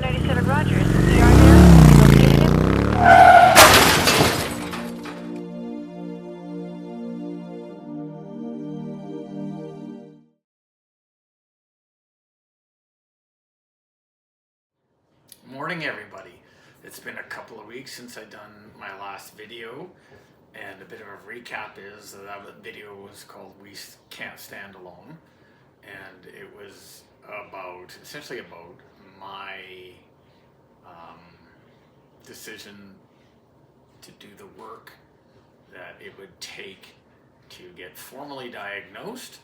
97 Rogers. ER there. Located him. Morning everybody. It's been a couple of weeks since I've done my last video, and a bit of a recap is that video was called We Can't Stand Alone, and it was essentially about my decision to do the work that it would take to get formally diagnosed,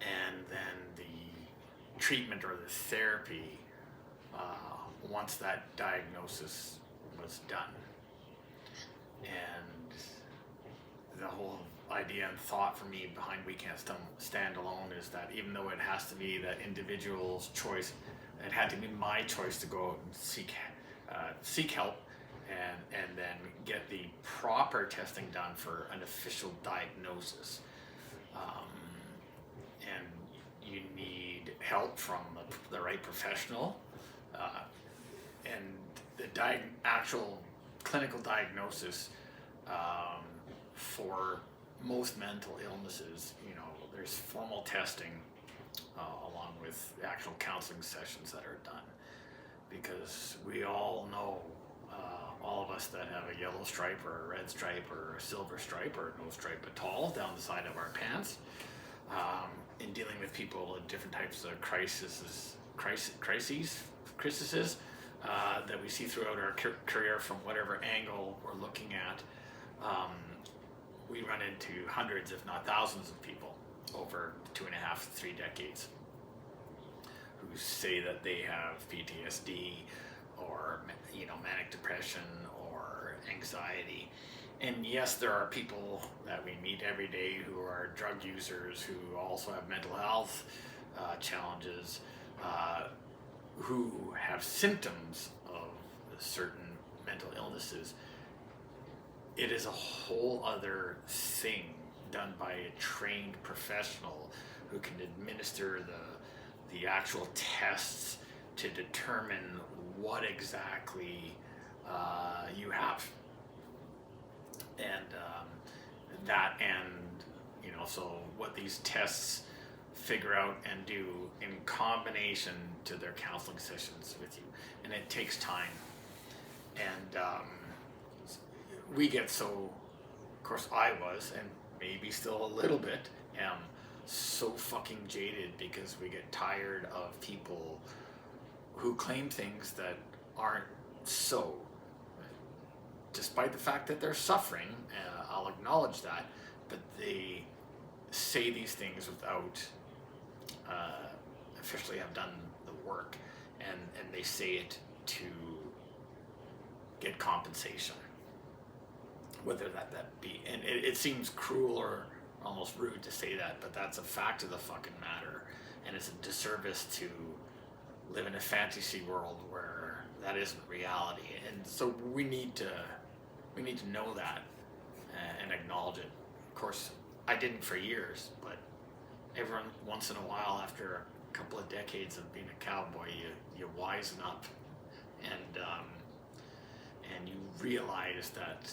and then the treatment or the therapy once that diagnosis was done. And the whole idea and thought for me behind We Can't Stand Alone is that even though it has to be that individual's choice, it had to be my choice to go out and seek help and then get the proper testing done for an official diagnosis. And you need help from the right professional, and the actual clinical diagnosis for most mental illnesses. You know, there's formal testing along with actual counseling sessions that are done, because we all know, all of us that have a yellow stripe or a red stripe or a silver stripe or no stripe at all down the side of our pants, in dealing with people in different types of crises that we see throughout our career from whatever angle we're looking at. We run into hundreds, if not thousands, of people over 2.5 to 3 decades who say that they have PTSD or, you know, manic depression or anxiety. And yes, there are people that we meet every day who are drug users, who also have mental health challenges, who have symptoms of certain mental illnesses. It is a whole other thing done by a trained professional who can administer the actual tests to determine what exactly you have. And you know, so what these tests figure out and do in combination to their counseling sessions with you, and it takes time. And we get so, of course I was, and maybe still a little bit am, so fucking jaded because we get tired of people who claim things that aren't so, despite the fact that they're suffering. I'll acknowledge that, but they say these things without officially have done the work, and they say it to get compensation, whether that be, and it seems cruel or almost rude to say that, but that's a fact of the fucking matter, and it's a disservice to live in a fantasy world where that isn't reality. And so we need to know that and acknowledge it. Of course, I didn't for years, but every once in a while, after a couple of decades of being a cowboy, you wisen up, and you realize that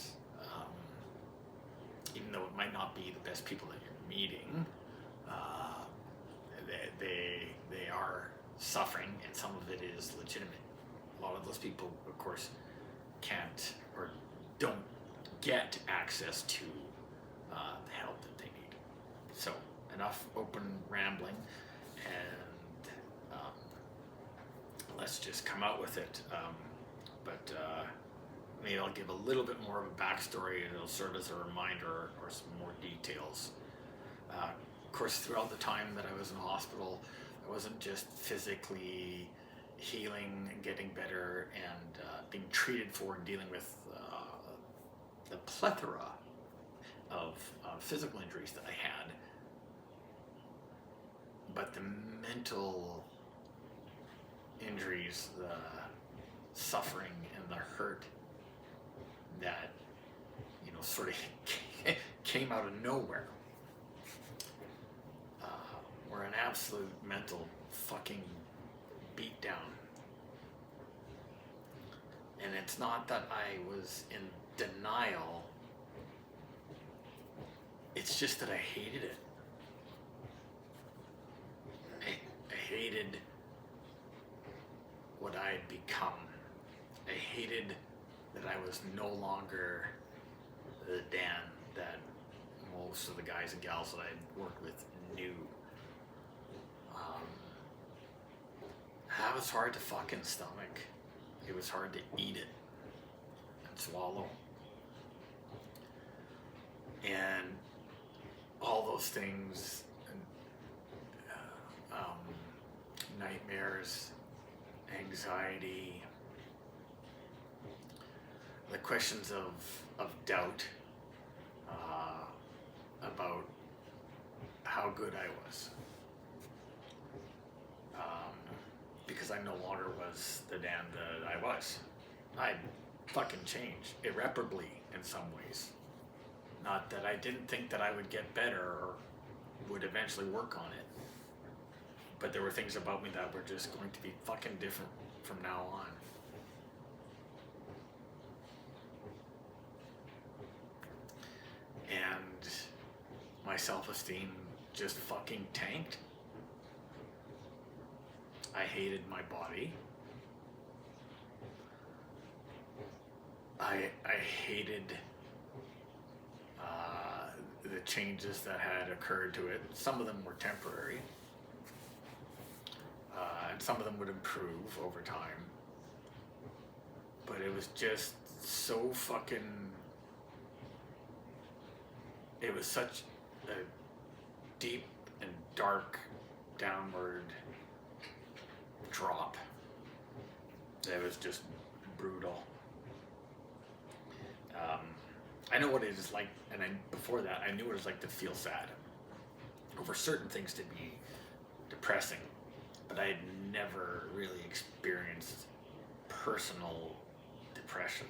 even though it might not be the best people that you're meeting, they are suffering, and some of it is legitimate. A lot of those people, of course, can't or don't get access to the help that they need. So enough open rambling, and let's just come out with it. But maybe I'll give a little bit more of a backstory, and it'll serve as a reminder or some more details. Of course, throughout the time that I was in hospital, I wasn't just physically healing and getting better and being treated for and dealing with the plethora of physical injuries that I had, but the mental injuries, the suffering and the hurt that, you know, sort of came out of nowhere, were an absolute mental fucking beatdown. And it's not that I was in denial, it's just that I hated it. I hated what I had become. I hated that I was no longer the Dan that most of the guys and gals that I worked with knew. That was hard to fucking stomach. It was hard to eat it and swallow. And all those things, nightmares, anxiety, the questions of doubt about how good I was. Because I no longer was the Dan that I was. I'd fucking changed irreparably in some ways. Not that I didn't think that I would get better or would eventually work on it. But there were things about me that were just going to be fucking different from now on. And my self-esteem just fucking tanked. I hated my body. I hated the changes that had occurred to it. Some of them were temporary, and some of them would improve over time. But it was just so fucking. It was such a deep and dark downward drop. It was just brutal. I know what it is like, and before that, I knew what it was like to feel sad over certain things, to be depressing, but I had never really experienced personal depression.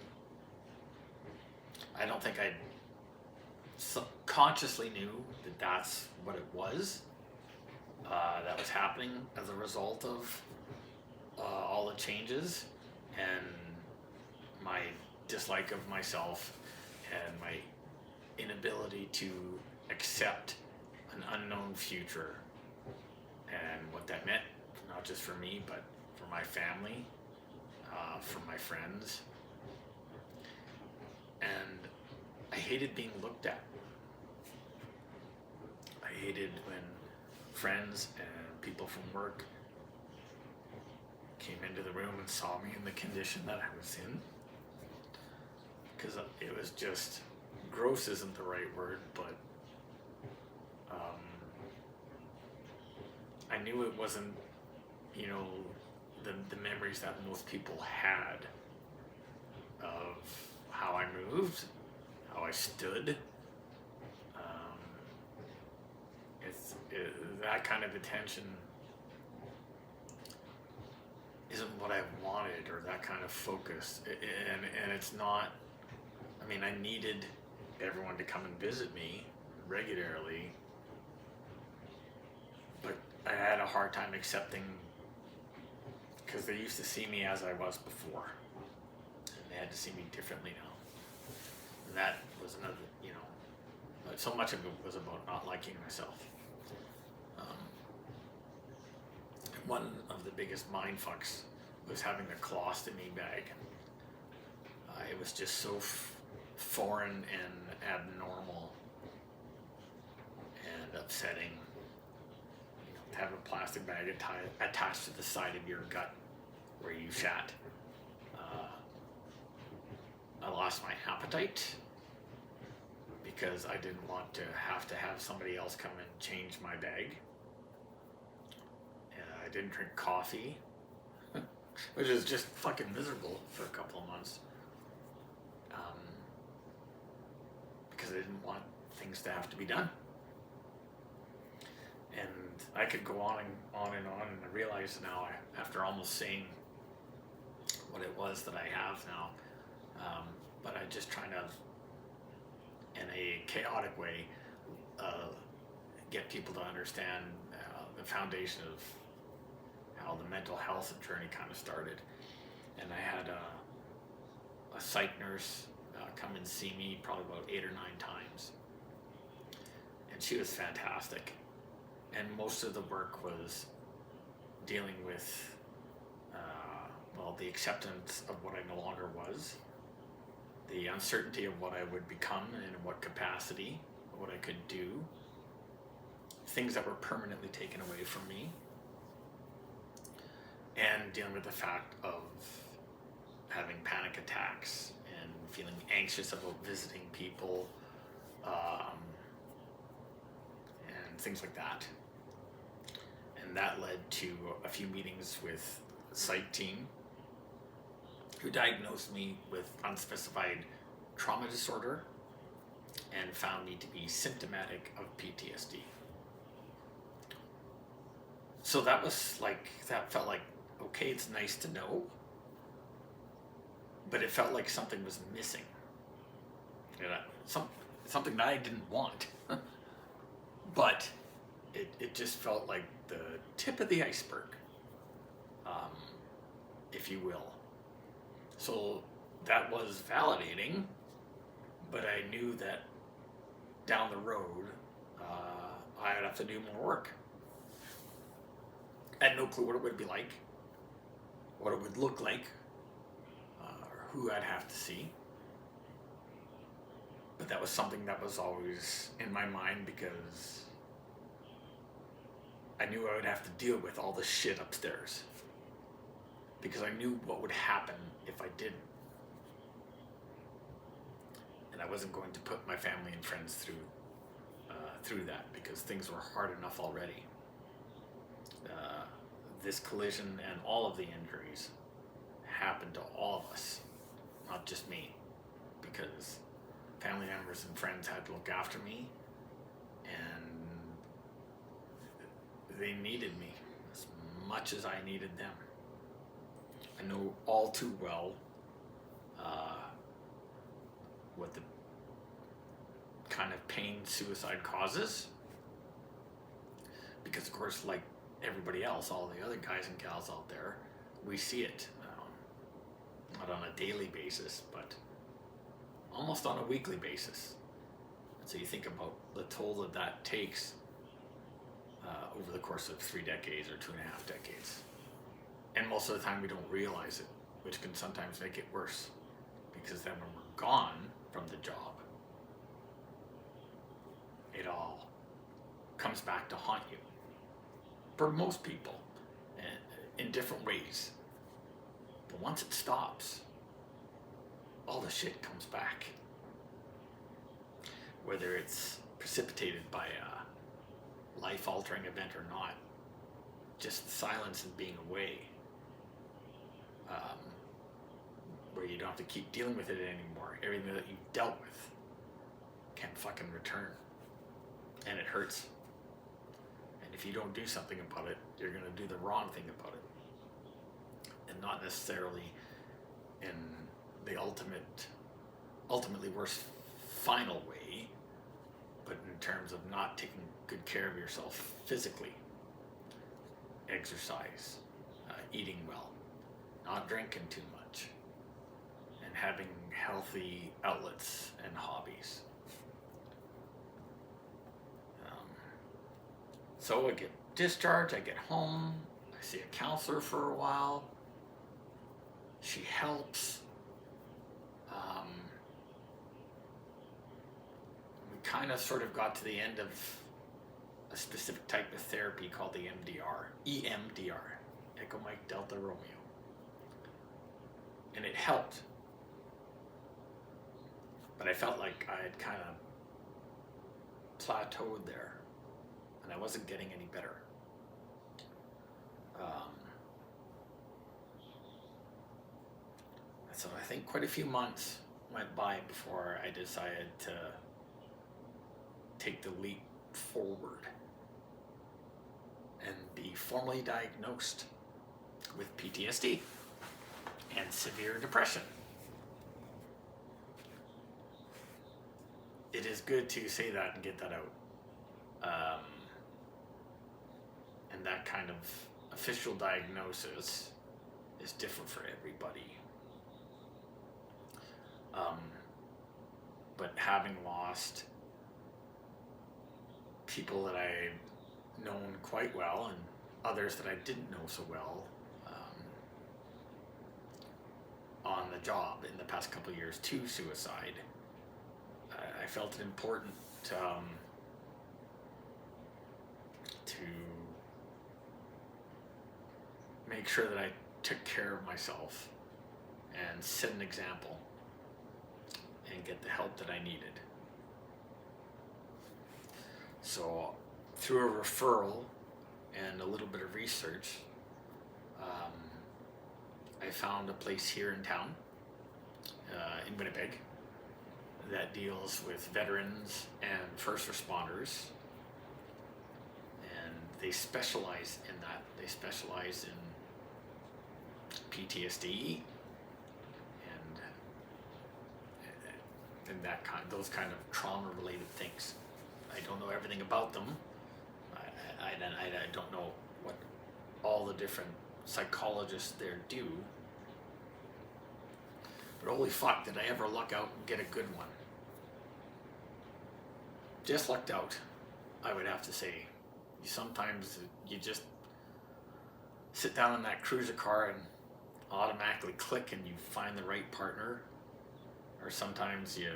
I don't think I subconsciously knew that that's what it was. That was happening as a result of all the changes and my dislike of myself and my inability to accept an unknown future and what that meant, not just for me, but for my family, for my friends. And I hated being looked at. I hated when friends and people from work came into the room and saw me in the condition that I was in. Because it was just, gross isn't the right word, but I knew it wasn't, the memories that most people had of how I moved, how I stood. That kind of attention isn't what I wanted, or that kind of focus. And it's not, I needed everyone to come and visit me regularly, but I had a hard time accepting, because they used to see me as I was before, and they had to see me differently now. And that was another, so much of it was about not liking myself. One of the biggest mind fucks was having the colostomy bag. It was just so foreign and abnormal and upsetting, to have a plastic bag attached to the side of your gut where you shat. I lost my appetite because I didn't want to have somebody else come and change my bag. I didn't drink coffee, which is just fucking miserable for a couple of months. Because I didn't want things to have to be done. And I could go on and on, and I realize now, after almost seeing what it was that I have now, but I just trying to, in a chaotic way, get people to understand the foundation of how the mental health journey kind of started. And I had a psych nurse come and see me probably about 8 or 9 times. And she was fantastic. And most of the work was dealing with, the acceptance of what I no longer was, the uncertainty of what I would become and in what capacity, what I could do, things that were permanently taken away from me, and dealing with the fact of having panic attacks and feeling anxious about visiting people, and things like that. And that led to a few meetings with the psych team, who diagnosed me with unspecified trauma disorder and found me to be symptomatic of PTSD. So that felt like, okay, it's nice to know, but it felt like something was missing. Something that I didn't want. But it just felt like the tip of the iceberg, if you will. So that was validating, but I knew that down the road, I'd have to do more work. I had no clue what it would be like, what it would look like, or who I'd have to see. But that was something that was always in my mind, because I knew I would have to deal with all the shit upstairs, because I knew what would happen if I didn't. And I wasn't going to put my family and friends through that, because things were hard enough already. This collision and all of the injuries happened to all of us, not just me, because family members and friends had to look after me, and they needed me as much as I needed them. I know all too well what the kind of pain suicide causes, because of course, like everybody else, all the other guys and gals out there, we see it, not on a daily basis, but almost on a weekly basis. And so you think about the toll that takes over the course of 3 decades or 2.5 decades. And most of the time we don't realize it, which can sometimes make it worse, because then when we're gone from the job, it all comes back to haunt you. For most people, in different ways. But once it stops, all the shit comes back. Whether it's precipitated by a life-altering event or not, just the silence and being away, where you don't have to keep dealing with it anymore. Everything that you've dealt with can't fucking return, and it hurts. And if you don't do something about it, you're going to do the wrong thing about it, and not necessarily in the ultimately worst final way, but in terms of not taking good care of yourself physically. Exercise, eating well, not drinking too much, and having healthy outlets and hobbies. So I get discharged, I get home, I see a counselor for a while. She helps. We kind of sort of got to the end of a specific type of therapy called the EMDR, Echo Mike Delta Romeo. And it helped. But I felt like I had kind of plateaued there, and I wasn't getting any better. So I think quite a few months went by before I decided to take the leap forward and be formally diagnosed with PTSD and severe depression. It is good to say that and get that out. And that kind of official diagnosis is different for everybody. Um, but having lost people that I've known quite well and others that I didn't know so well on the job in the past couple of years to suicide, I felt it important to make sure that I took care of myself and set an example and get the help that I needed. So through a referral and a little bit of research, I found a place here in town, in Winnipeg, that deals with veterans and first responders, and they specialize in that. They specialize in Ptsd and those kind of trauma-related things. I don't know everything about them. I don't know what all the different psychologists there do. But holy fuck, did I ever luck out and get a good one. Just lucked out, I would have to say. Sometimes you just sit down in that cruiser car and automatically click and you find the right partner. Or sometimes you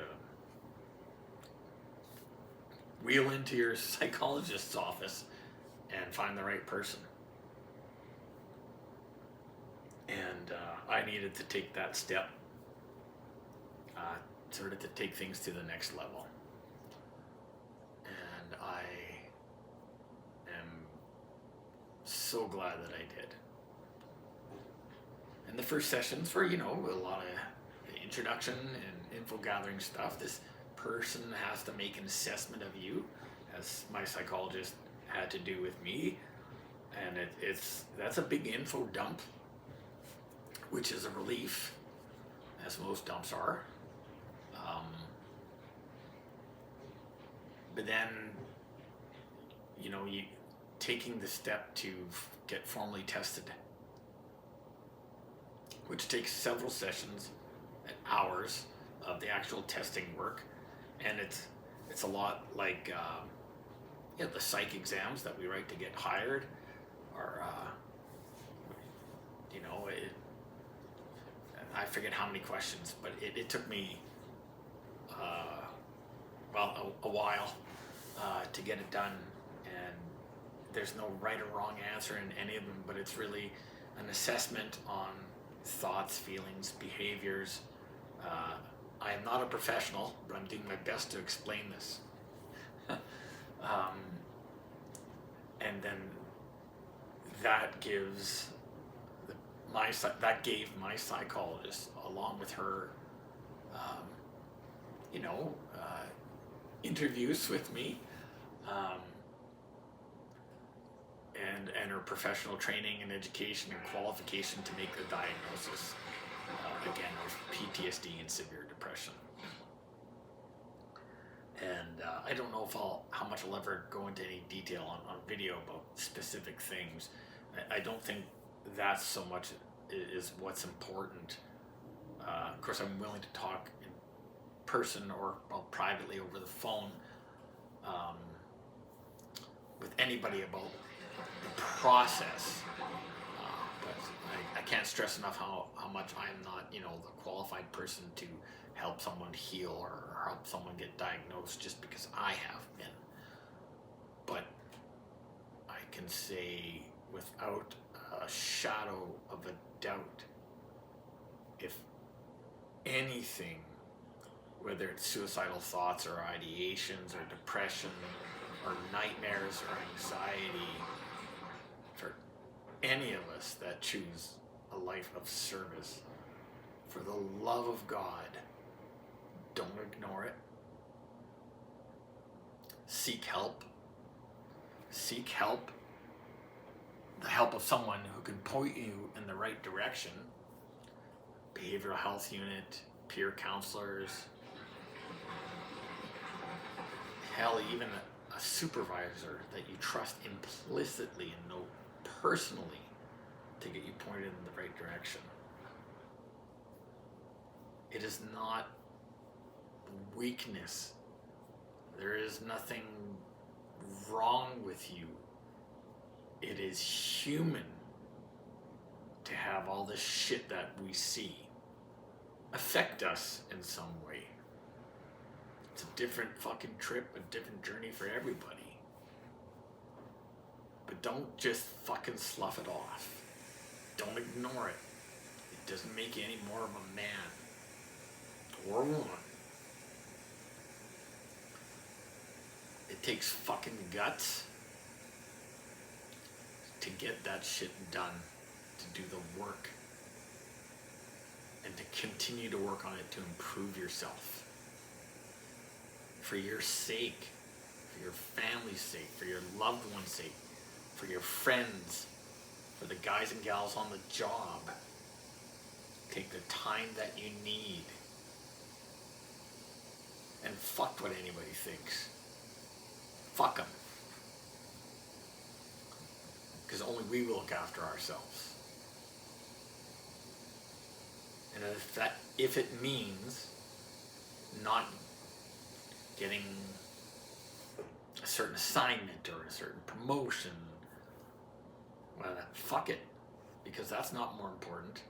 wheel into your psychologist's office and find the right person. And I needed to take that step, sort of to take things to the next level. And I am so glad that I did. And the first sessions were, a lot of introduction and info gathering stuff. This person has to make an assessment of you, as my psychologist had to do with me, and that's a big info dump, which is a relief, as most dumps are. But then, you taking the step to get formally tested, which takes several sessions and hours of the actual testing work, and it's a lot like the psych exams that we write to get hired, or I forget how many questions, but it took me a while to get it done, and there's no right or wrong answer in any of them, but it's really an assessment on thoughts, feelings, behaviors. I am not a professional, but I'm doing my best to explain this. And then that gave my psychologist, along with her, interviews with me, and her professional training and education and qualification to make the diagnosis, again, of PTSD and severe depression. And I don't know how much I'll ever go into any detail on video about specific things. I don't think that's so much is what's important. Of course, I'm willing to talk in person or privately over the phone with anybody about the process. But I can't stress enough how much I'm not, the qualified person to help someone heal or help someone get diagnosed just because I have been. But I can say without a shadow of a doubt, if anything, whether it's suicidal thoughts or ideations or depression or nightmares or anxiety, for any of us that choose a life of service, for the love of God, don't ignore it. Seek help. Seek help. The help of someone who can point you in the right direction. Behavioral health unit, peer counselors, hell, even a supervisor that you trust implicitly and know personally to get you pointed in the right direction. It is not weakness. There is nothing wrong with you. It is human to have all this shit that we see affect us in some way. It's a different fucking trip, a different journey for everybody. But don't just fucking slough it off. Don't ignore it. It doesn't make you any more of a man or a woman. It takes fucking guts to get that shit done, to do the work, and to continue to work on it to improve yourself. For your sake, for your family's sake, for your loved one's sake, for your friends, for the guys and gals on the job. Take the time that you need. And fuck what anybody thinks. Fuck them. Because only we will look after ourselves. And if it means not getting a certain assignment or a certain promotion, well, fuck it, because that's not more important.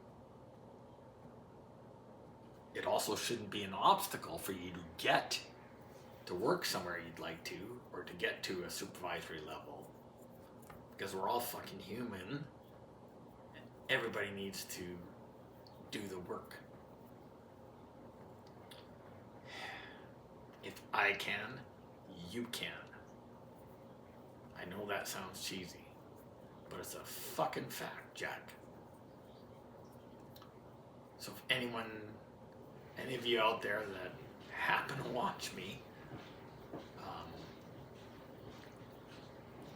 It also shouldn't be an obstacle for you to get to work somewhere you'd like to, or to get to a supervisory level, because we're all fucking human, and everybody needs to do the work. If I can, you can. I know that sounds cheesy, but it's a fucking fact, Jack. So if any of you out there that happen to watch me,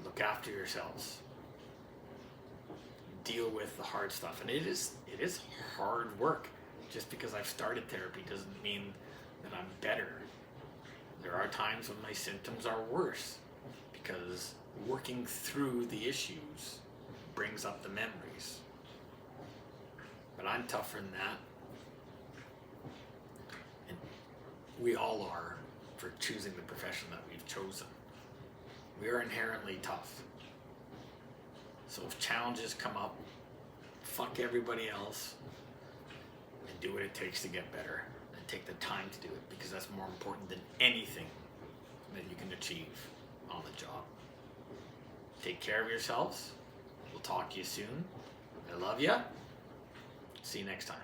look after yourselves. Deal with the hard stuff. And it is hard work. Just because I've started therapy doesn't mean that I'm better. There are times when my symptoms are worse, because working through the issues brings up the memories. But I'm tougher than that. And we all are, for choosing the profession that we've chosen. We are inherently tough. So if challenges come up, fuck everybody else and do what it takes to get better, and take the time to do it, because that's more important than anything that you can achieve on the job. Take care of yourselves. We'll talk to you soon. I love you. See you next time.